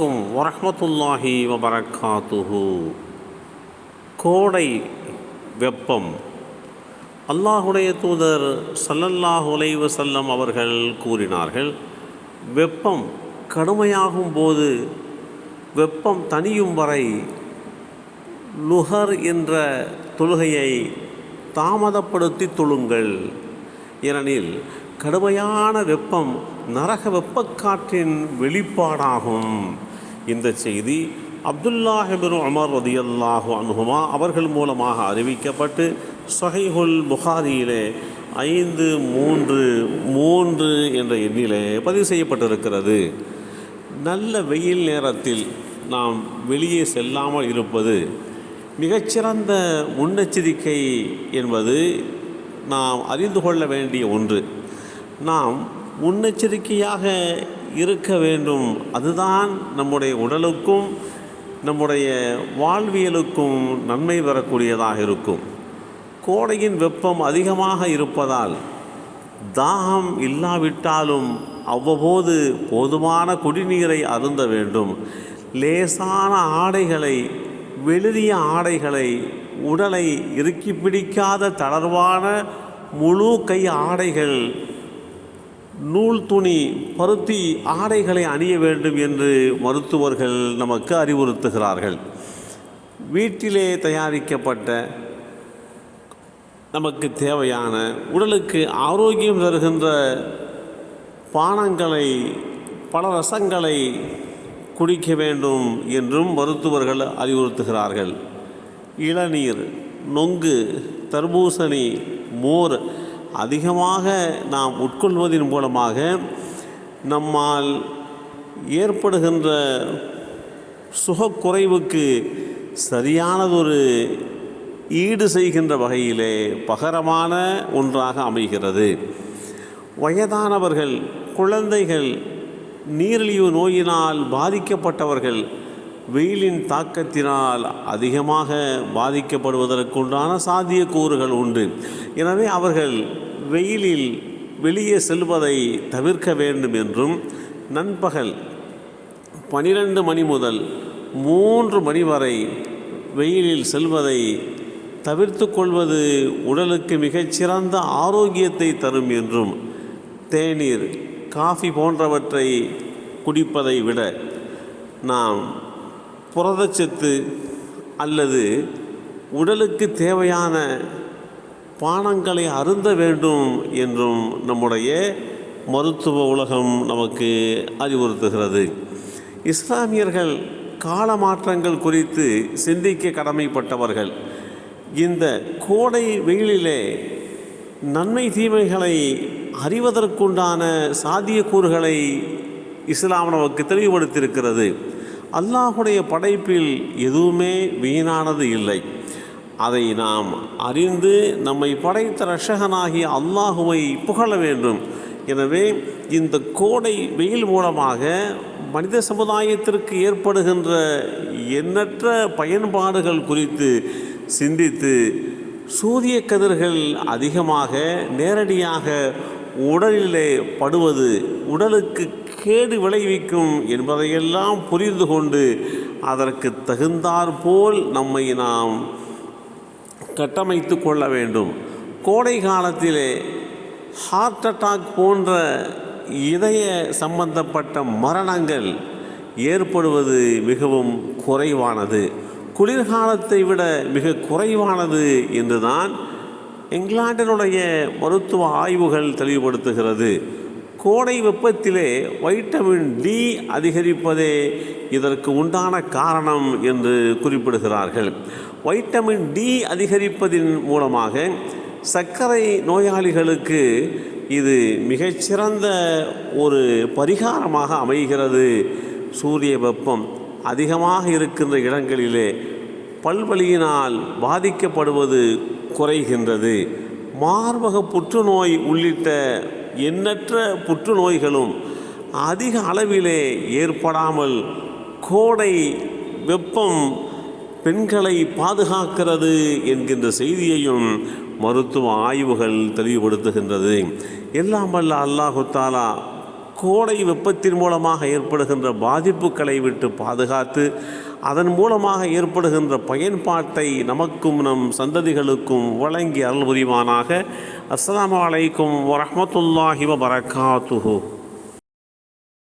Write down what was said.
அலைக்கும் வரஹ்மத்துல்லாஹி வபரகாத்துஹு. கோடை வெப்பம். அல்லாஹுடைய தூதர் ஸல்லல்லாஹு அலைஹி வஸல்லம் அவர்கள் கூறினார்கள், வெப்பம் கடுமையாகும் போது, வெப்பம் தணியும் வரை லுஹர் என்ற தொழுகையை தாமதப்படுத்தி தொழுங்கள். ஏனெனில் கடுமையான வெப்பம் நரக வெப்பக்காற்றின் வெளிப்பாடாகும். இந்த செய்தி அப்துல்லாஹ் இப்னு உமர் ரலியல்லாஹு அன்ஹுமா அவர்கள் மூலமாக அறிவிக்கப்பட்டு ஸஹீஹுல் புகாரியிலே 533 என்ற எண்ணிலே பதிவு செய்யப்பட்டிருக்கிறது. நல்ல வெயில் நேரத்தில் நாம் வெளியே செல்லாமல் இருப்பது மிகச்சிறந்த முன்னெச்சரிக்கை என்பது நாம் அறிந்து கொள்ள வேண்டிய ஒன்று. நாம் முன்னெச்சரிக்கையாக இருக்க வேண்டும். அதுதான் நம்முடைய உடலுக்கும் நம்முடைய வாழ்வியலுக்கும் நன்மை பெறக்கூடியதாக இருக்கும். கோடையின் வெப்பம் அதிகமாக இருப்பதால் தாகம் இல்லாவிட்டாலும் அவ்வப்போது போதுமான குடிநீரை அருந்த வேண்டும். லேசான ஆடைகளை, வெளிரிய ஆடைகளை, உடலை இறுக்கி பிடிக்காத தளர்வான முழு கை ஆடைகள், நூல் துணி, பருத்தி ஆடைகளை அணிய வேண்டும் என்று மருத்துவர்கள் நமக்கு அறிவுறுத்துகிறார்கள். வீட்டிலே தயாரிக்கப்பட்ட நமக்கு தேவையான உடலுக்கு ஆரோக்கியம் தருகின்ற பானங்களை, பல ரசங்களை குடிக்க வேண்டும் என்றும் மருத்துவர்கள் அறிவுறுத்துகிறார்கள். இளநீர், நொங்கு, தர்பூசணி, மோர் அதிகமாக நாம் உட்கொள்வதன் மூலமாக நம்மால் ஏற்படுகின்ற சுகக்குறைவுக்கு சரியானதொரு ஈடு செய்கின்ற வகையிலே பகரமான ஒன்றாக அமைகிறது. வயதானவர்கள், குழந்தைகள், நீரிழிவு நோயினால் பாதிக்கப்பட்டவர்கள் வெயிலின் தாக்கத்தினால் அதிகமாக பாதிக்கப்படுவதற்குண்டான சாத்தியக்கூறுகள் உண்டு. எனவே அவர்கள் வெயிலில் வெளியே செல்வதை தவிர்க்க வேண்டும் என்றும், நண்பகல் 12 மணி முதல் 3 மணி வரை வெயிலில் செல்வதை தவிர்த்து கொள்வது உடலுக்கு மிகச்சிறந்த ஆரோக்கியத்தை தரும் என்றும், தேநீர், காஃபி போன்றவற்றை குடிப்பதை விட நாம் புரதச்சத்து அல்லது உடலுக்கு தேவையான பானங்களை அருந்த வேண்டும் என்றும் நம்முடைய மருத்துவ உலகம் நமக்கு அறிவுறுத்துகிறது. இஸ்லாமியர்கள் கால மாற்றங்கள் குறித்து சிந்திக்க கடமைப்பட்டவர்கள். இந்த கோடை வெயிலிலே நன்மை தீமைகளை அறிவதற்குண்டான சாத்தியக்கூறுகளை இஸ்லாம் நமக்கு தெளிவுபடுத்தியிருக்கிறது. அல்லாஹுடைய படைப்பில் எதுவுமே வீணானது இல்லை. அதை நாம் அறிந்து நம்மை படைத்த இரட்சகனாகிய அல்லாஹுவை புகழ வேண்டும். எனவே இந்த கோடை வெயில் மூலமாக மனித சமுதாயத்திற்கு ஏற்படுகின்ற எண்ணற்ற பயன்பாடுகள் குறித்து சிந்தித்து, சூரிய கதிர்கள் அதிகமாக நேரடியாக உடலிலே படுவது உடலுக்கு கேடு விளைவிக்கும் என்பதையெல்லாம் புரிந்து கொண்டு அதற்கு தகுந்தாற்போல் நம்மை நாம் கட்டமைத்து கொள்ள வேண்டும். கோடை காலத்திலே ஹார்ட் அட்டாக் போன்ற இதய சம்பந்தப்பட்ட மரணங்கள் ஏற்படுவது மிகவும் குறைவானது. குளிர்காலத்தை விட மிக குறைவானது என்றுதான் இங்கிலாந்தினுடைய மருத்துவ ஆய்வுகள் தெளிவுபடுத்துகிறது. கோடை வெப்பத்திலே வைட்டமின் டி அதிகரிப்பதே இதற்கு உண்டான காரணம் என்று குறிப்பிடுகிறார்கள். வைட்டமின் டி அதிகரிப்பதின் மூலமாக சர்க்கரை நோயாளிகளுக்கு இது மிகச்சிறந்த ஒரு பரிகாரமாக அமைகிறது. சூரிய வெப்பம் அதிகமாக இருக்கின்ற இடங்களிலே பல்வலியினால் பாதிக்கப்படுவது குறைகின்றது. மார்பக புற்றுநோய் உள்ளிட்ட எண்ணற்ற புற்றுநோய்களும் அதிக அளவிலே ஏற்படாமல் கோடை வெப்பம் பெண்களை பாதுகாக்கிறது என்கின்ற செய்தியையும் மருத்துவ ஆய்வுகள் தெளிவுபடுத்துகின்றது. எல்லாம் வல்ல அல்லாஹு தஆலா கோடை வெப்பத்தின் மூலமாக ஏற்படுகின்ற பாதிப்புகளை விட்டு பாதுகாத்து அதன் மூலமாக ஏற்படுகின்ற பயன்பாட்டை நமக்கும் நம் சந்ததிகளுக்கும் வழங்கி அருள் புரிவானாக. அஸ்ஸலாமு அலைக்கும் வரஹ்மத்துல்லாஹி வபரகாத்துஹு.